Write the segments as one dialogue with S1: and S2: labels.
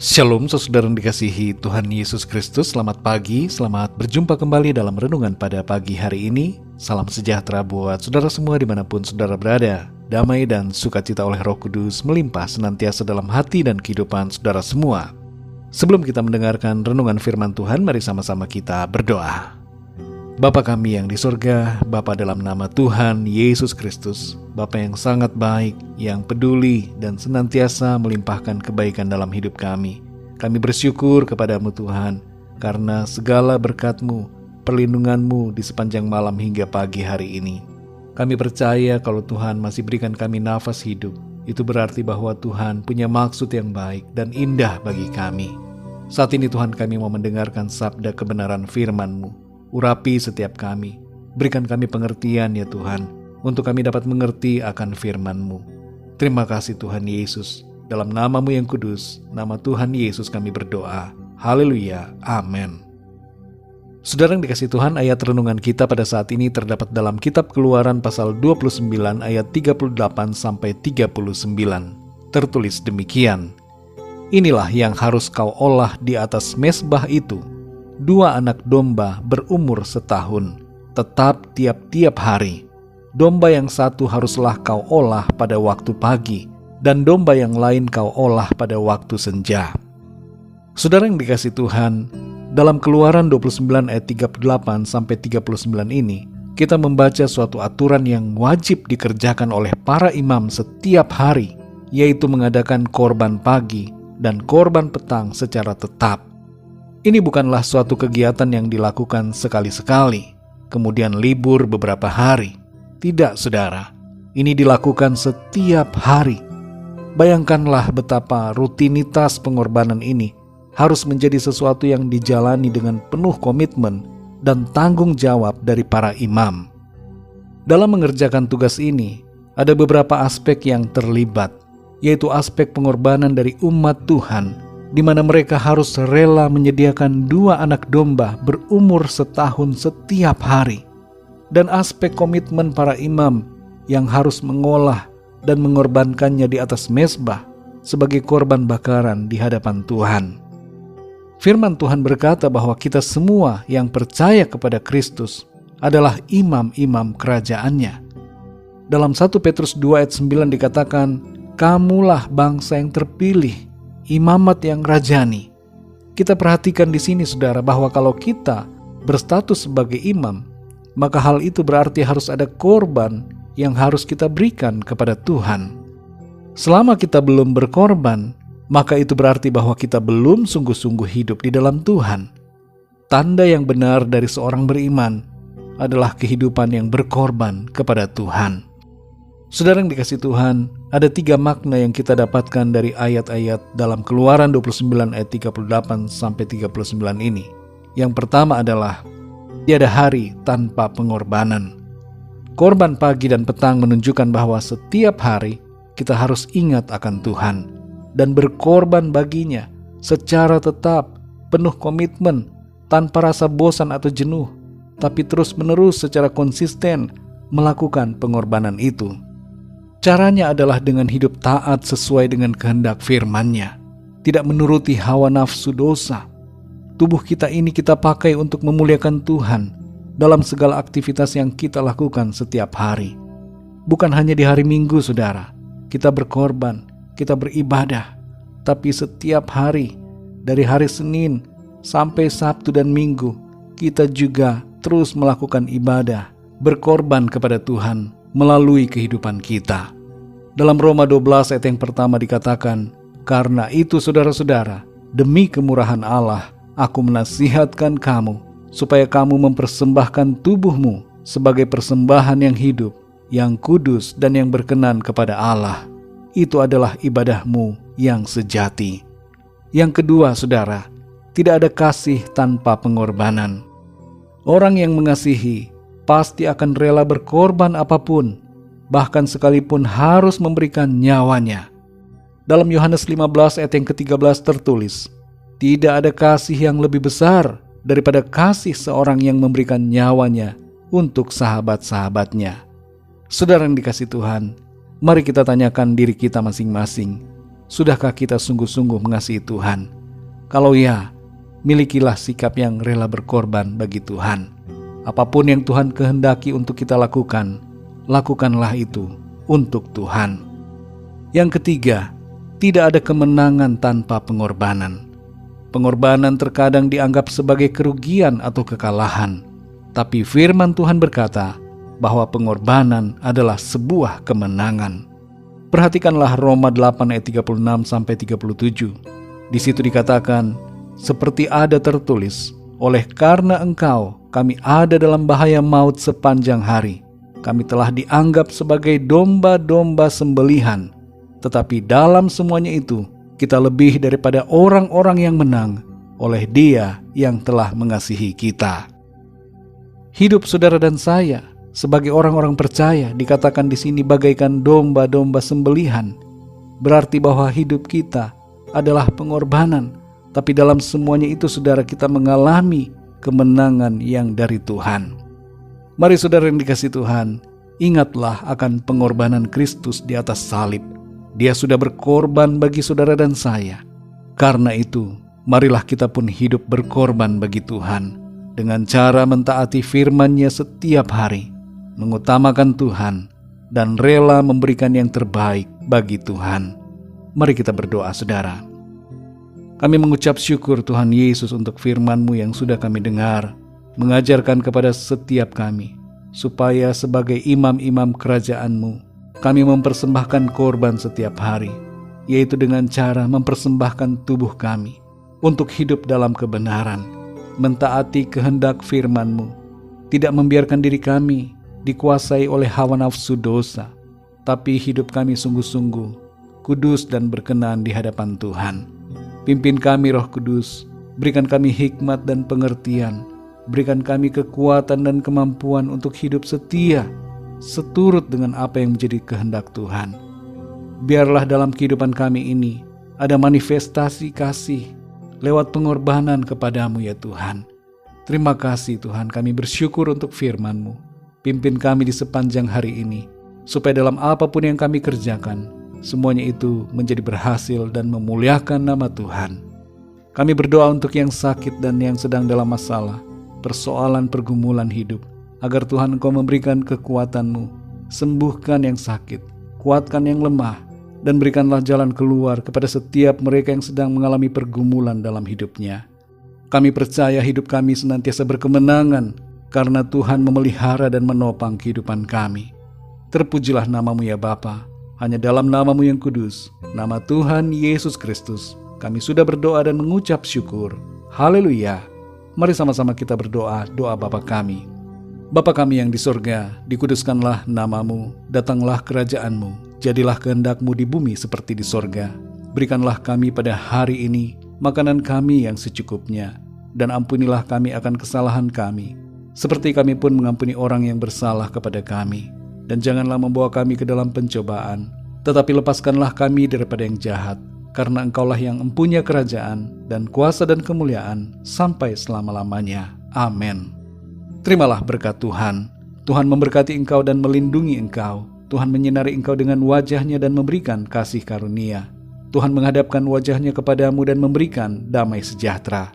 S1: Shalom saudara yang dikasihi Tuhan Yesus Kristus. Selamat pagi, selamat berjumpa kembali dalam renungan pada pagi hari ini. Salam sejahtera buat saudara semua dimanapun saudara berada. Damai dan sukacita oleh Roh Kudus melimpah senantiasa dalam hati dan kehidupan saudara semua. Sebelum kita mendengarkan renungan firman Tuhan, mari sama-sama kita berdoa. Bapa kami yang di surga, Bapa dalam nama Tuhan Yesus Kristus, Bapa yang sangat baik, yang peduli dan senantiasa melimpahkan kebaikan dalam hidup kami. Kami bersyukur kepadamu Tuhan, karena segala berkat-Mu, perlindungan-Mu di sepanjang malam hingga pagi hari ini. Kami percaya kalau Tuhan masih berikan kami nafas hidup, itu berarti bahwa Tuhan punya maksud yang baik dan indah bagi kami. Saat ini Tuhan, kami mau mendengarkan sabda kebenaran firman-Mu. Urapi setiap kami, berikan kami pengertian ya Tuhan, untuk kami dapat mengerti akan firman-Mu. Terima kasih Tuhan Yesus, dalam nama-Mu yang kudus, nama Tuhan Yesus kami berdoa. Haleluya, amin. Saudara yang dikasihi Tuhan, ayat renungan kita pada saat ini terdapat dalam kitab Keluaran pasal 29 ayat 38-39. Tertulis demikian, "Inilah yang harus kau olah di atas mezbah itu, 2 anak domba berumur setahun, tetap tiap-tiap hari. Domba yang satu haruslah kau olah pada waktu pagi, dan domba yang lain kau olah pada waktu senja." Saudara yang dikasihi Tuhan, dalam Keluaran 29 ayat 38-39 ini, kita membaca suatu aturan yang wajib dikerjakan oleh para imam setiap hari, yaitu mengadakan korban pagi dan korban petang secara tetap. Ini bukanlah suatu kegiatan yang dilakukan sekali-sekali, kemudian libur beberapa hari. Tidak, saudara. Ini dilakukan setiap hari. Bayangkanlah betapa rutinitas pengorbanan ini harus menjadi sesuatu yang dijalani dengan penuh komitmen dan tanggung jawab dari para imam. Dalam mengerjakan tugas ini, ada beberapa aspek yang terlibat, yaitu aspek pengorbanan dari umat Tuhan, di mana mereka harus rela menyediakan 2 anak domba berumur setahun setiap hari, dan aspek komitmen para imam yang harus mengolah dan mengorbankannya di atas mezbah sebagai korban bakaran di hadapan Tuhan. Firman Tuhan berkata bahwa kita semua yang percaya kepada Kristus adalah imam-imam kerajaannya. Dalam 1 Petrus 2 ayat 9 dikatakan, "Kamulah bangsa yang terpilih, imamat yang rajani." Kita perhatikan di sini saudara, bahwa kalau kita berstatus sebagai imam, maka hal itu berarti harus ada korban yang harus kita berikan kepada Tuhan. Selama kita belum berkorban, maka itu berarti bahwa kita belum sungguh-sungguh hidup di dalam Tuhan. Tanda yang benar dari seorang beriman adalah kehidupan yang berkorban kepada Tuhan. Saudara yang dikasihi Tuhan, ada 3 makna yang kita dapatkan dari ayat-ayat dalam Keluaran 29 ayat 38-39 ini. Yang pertama adalah, tiada hari tanpa pengorbanan. Korban pagi dan petang menunjukkan bahwa setiap hari kita harus ingat akan Tuhan dan berkorban baginya secara tetap, penuh komitmen, tanpa rasa bosan atau jenuh, tapi terus-menerus secara konsisten melakukan pengorbanan itu. Caranya adalah dengan hidup taat sesuai dengan kehendak firman-Nya, tidak menuruti hawa nafsu dosa. Tubuh kita ini kita pakai untuk memuliakan Tuhan dalam segala aktivitas yang kita lakukan setiap hari. Bukan hanya di hari Minggu, saudara, kita berkorban, kita beribadah, tapi setiap hari, dari hari Senin sampai Sabtu dan Minggu, kita juga terus melakukan ibadah, berkorban kepada Tuhan melalui kehidupan kita. Dalam Roma 12 ayat yang pertama dikatakan, "Karena itu saudara-saudara, demi kemurahan Allah, aku menasihatkan kamu, supaya kamu mempersembahkan tubuhmu sebagai persembahan yang hidup, yang kudus dan yang berkenan kepada Allah. Itu adalah ibadahmu yang sejati." Yang kedua, saudara, tidak ada kasih tanpa pengorbanan. Orang yang mengasihi pasti akan rela berkorban apapun, bahkan sekalipun harus memberikan nyawanya. Dalam Yohanes 15 ayat yang ke-13 tertulis, "Tidak ada kasih yang lebih besar daripada kasih seorang yang memberikan nyawanya untuk sahabat-sahabatnya." Saudara yang dikasihi Tuhan, mari kita tanyakan diri kita masing-masing. Sudahkah kita sungguh-sungguh mengasihi Tuhan? Kalau ya, milikilah sikap yang rela berkorban bagi Tuhan. Apapun yang Tuhan kehendaki untuk kita lakukan, lakukanlah itu untuk Tuhan. Yang ketiga, tidak ada kemenangan tanpa pengorbanan. Pengorbanan terkadang dianggap sebagai kerugian atau kekalahan, tapi firman Tuhan berkata bahwa pengorbanan adalah sebuah kemenangan. Perhatikanlah Roma 8 ayat 36-37. Di situ dikatakan, seperti ada tertulis, oleh karena engkau kami ada dalam bahaya maut sepanjang hari. Kami telah dianggap sebagai domba-domba sembelihan. Tetapi dalam semuanya itu, kita lebih daripada orang-orang yang menang oleh Dia yang telah mengasihi kita. Hidup saudara dan saya sebagai orang-orang percaya dikatakan di sini bagaikan domba-domba sembelihan. Berarti bahwa hidup kita adalah pengorbanan. Tapi dalam semuanya itu saudara, kita mengalami kemenangan yang dari Tuhan. Mari saudara yang dikasihi Tuhan, ingatlah akan pengorbanan Kristus di atas salib. Dia sudah berkorban bagi saudara dan saya. Karena itu, marilah kita pun hidup berkorban bagi Tuhan dengan cara mentaati firman-Nya setiap hari, mengutamakan Tuhan, dan rela memberikan yang terbaik bagi Tuhan. Mari kita berdoa saudara. Kami mengucap syukur Tuhan Yesus untuk firman-Mu yang sudah kami dengar, mengajarkan kepada setiap kami, supaya sebagai imam-imam kerajaan-Mu, kami mempersembahkan korban setiap hari, yaitu dengan cara mempersembahkan tubuh kami, untuk hidup dalam kebenaran, mentaati kehendak firman-Mu, tidak membiarkan diri kami dikuasai oleh hawa nafsu dosa, tapi hidup kami sungguh-sungguh, kudus dan berkenan di hadapan Tuhan. Pimpin kami Roh Kudus, berikan kami hikmat dan pengertian, berikan kami kekuatan dan kemampuan untuk hidup setia, seturut dengan apa yang menjadi kehendak Tuhan. Biarlah dalam kehidupan kami ini ada manifestasi kasih lewat pengorbanan kepadamu ya Tuhan. Terima kasih Tuhan, kami bersyukur untuk firman-Mu. Pimpin kami di sepanjang hari ini, supaya dalam apapun yang kami kerjakan, semuanya itu menjadi berhasil dan memuliakan nama Tuhan. Kami berdoa untuk yang sakit dan yang sedang dalam masalah, persoalan pergumulan hidup, agar Tuhan Engkau memberikan kekuatan-Mu, sembuhkan yang sakit, kuatkan yang lemah, dan berikanlah jalan keluar kepada setiap mereka yang sedang mengalami pergumulan dalam hidupnya. Kami percaya hidup kami senantiasa berkemenangan, karena Tuhan memelihara dan menopang kehidupan kami. Terpujilah nama-Mu ya Bapa. Hanya dalam nama-Mu yang kudus, nama Tuhan Yesus Kristus, kami sudah berdoa dan mengucap syukur. Haleluya. Mari sama-sama kita berdoa, doa Bapa kami. Bapa kami yang di sorga, dikuduskanlah nama-Mu, datanglah kerajaan-Mu, jadilah kehendak-Mu di bumi seperti di sorga. Berikanlah kami pada hari ini makanan kami yang secukupnya, dan ampunilah kami akan kesalahan kami, seperti kami pun mengampuni orang yang bersalah kepada kami. Dan janganlah membawa kami ke dalam pencobaan, tetapi lepaskanlah kami daripada yang jahat, karena Engkaulah yang empunya kerajaan dan kuasa dan kemuliaan sampai selama-lamanya. Amin. Terimalah berkat Tuhan. Tuhan memberkati engkau dan melindungi engkau. Tuhan menyinari engkau dengan wajah-Nya dan memberikan kasih karunia. Tuhan menghadapkan wajah-Nya kepadamu dan memberikan damai sejahtera.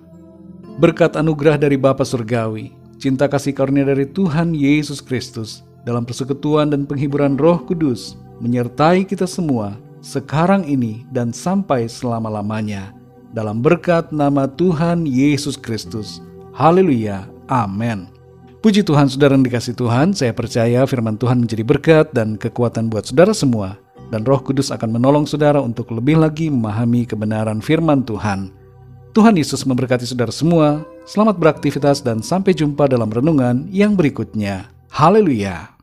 S1: Berkat anugerah dari Bapa Surgawi, cinta kasih karunia dari Tuhan Yesus Kristus, dalam persekutuan dan penghiburan Roh Kudus, menyertai kita semua, sekarang ini dan sampai selama-lamanya. Dalam berkat nama Tuhan Yesus Kristus. Haleluya. Amin. Puji Tuhan saudara yang dikasihi Tuhan, saya percaya firman Tuhan menjadi berkat dan kekuatan buat saudara semua. Dan Roh Kudus akan menolong saudara untuk lebih lagi memahami kebenaran firman Tuhan. Tuhan Yesus memberkati saudara semua. Selamat beraktivitas dan sampai jumpa dalam renungan yang berikutnya. Haleluya.